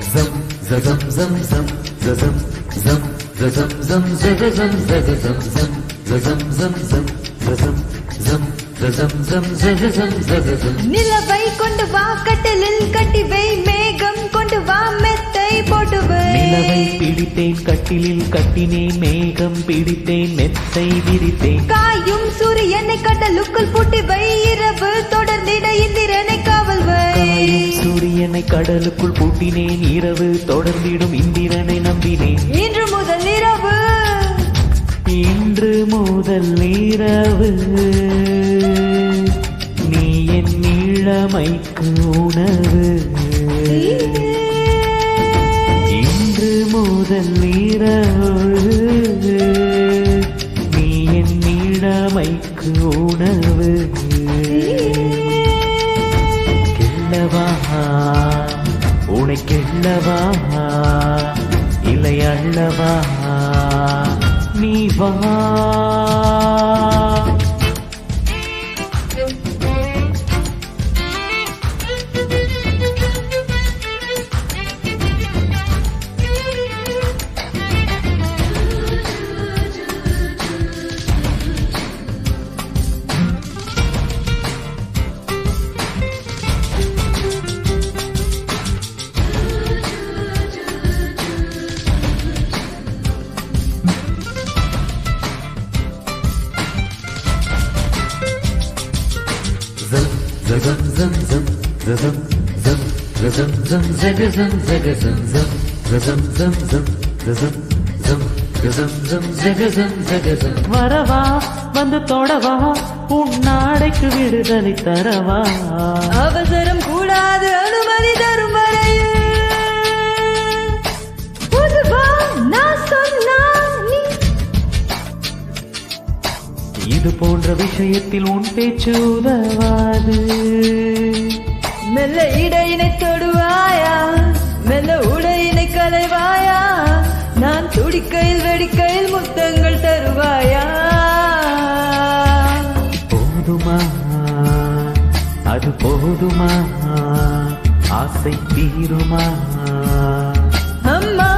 zam zam zam zam zam zam zam zam zam zam zam நிலவை கொண்டு வா கட்டிலில் கட்டி வை மேகம் கொண்டு வா மெத்தை போட்டு வை நிலவை பிடித்தேன் கட்டிலில் கட்டினேன் மேகம் பிடித்தேன் மெத்தை விரித்தேன் காயும் சூரியனை கடலுக்குள் பூட்டி வை இரவு தொடர்ந்திட இந்திரனை காவல் வை காயும் சூரியனை கடலுக்குள் பூட்டினேன் இரவு தொடர்ந்திடும் இந்திரனை நம்பினேன் இன்று முதல் இரவு இன்று முதல் இரவு நீ என் இளமைக்கு உணவு இன்று முதல் இரவு நீ என் இளமைக்கு உணவு கிள்ளவா உனை கிள்ளவா இல்லை அள்ளவா நீ வா zam zam zam zam zam zam zam zam வரவா வந்து தொடவா உன் நாடைக்கு விடுதலை தரவா அவசரம் கூடாது அனுமதி தரும் வரையில் பொதுவா நான் சொன்னா நீ இது போன்ற விஷயத்தில் உன் பேச்சு உதவாது மெல்ல இடையினை தொடுவாயா மெல்ல உடையினை களைவாயா நான் துடிக்கையில் வெடிக்கையில் முத்தங்கள் தருவாயா போதுமா அது போதுமா ஆசை தீருமா அம்மா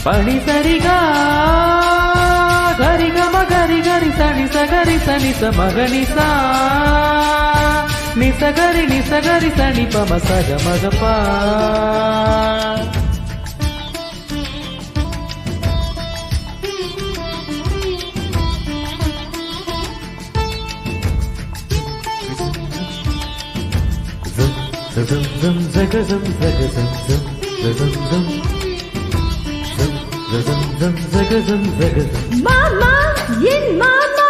பணி சரிகா கரி கம கரி கரி சனி சகரி சனி சமகனிசா நிசகரி நிசகரி சனி பம சக மகப்பா மாமா என் மாமா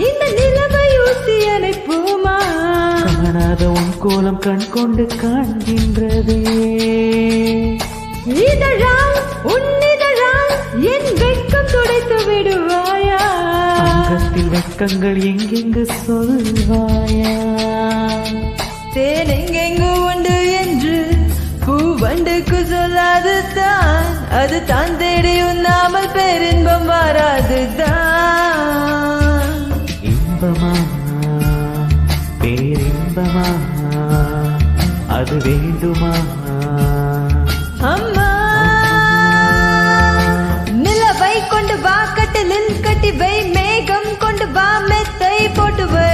இந்த நிலவை ஊசி அணைப்போமா காணாத உன் கோலம் கண் கொண்டு காண்கின்றதே இதழால் உன்னிதழால் என் வெட்கம் துடைத்து விடுவாயா அங்கத்தில் வெட்கங்கள் எங்கெங்கு சொல்வாயா தேன் எங்கெங்கு உண்டு என்று பூவண்டுக்கு சொல்லாது தான் அது தான் தேடி உண்ணாமல் பேரின்பம் வராது தான் இன்பமா பேரின்பமா அது வேண்டுமா அம்மா நிலவை கொண்டு வா கட்டிலில் கட்டி வை மேகம் கொண்டு வா மெத்தை போட்டு வை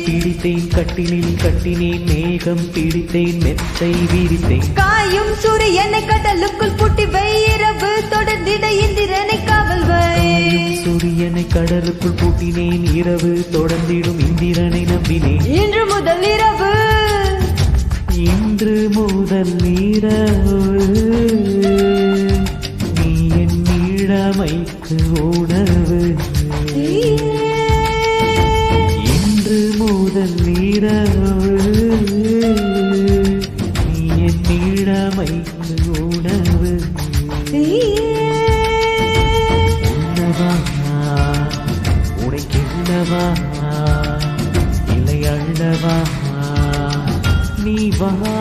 பிடித்தேன் கட்டிலில் கட்டினேன் மேகம் பிடித்தேன் மெத்தை விரித்தேன் காயும் சூரியனை கடலுக்குள் பூட்டி வை இரவு தொடர்ந்திட இந்திரனை காவல் வை சூரியனை கடலுக்குள் பூட்டினேன் இரவு தொடர்ந்திடும் இந்திரனை நம்பினேன் இன்று முதல் இரவு இன்று முதல் இரவு நீ என் இளமைக்கு உணவு இன்று முதல் இரவு நீ என் இளமைக்கு உணவு வா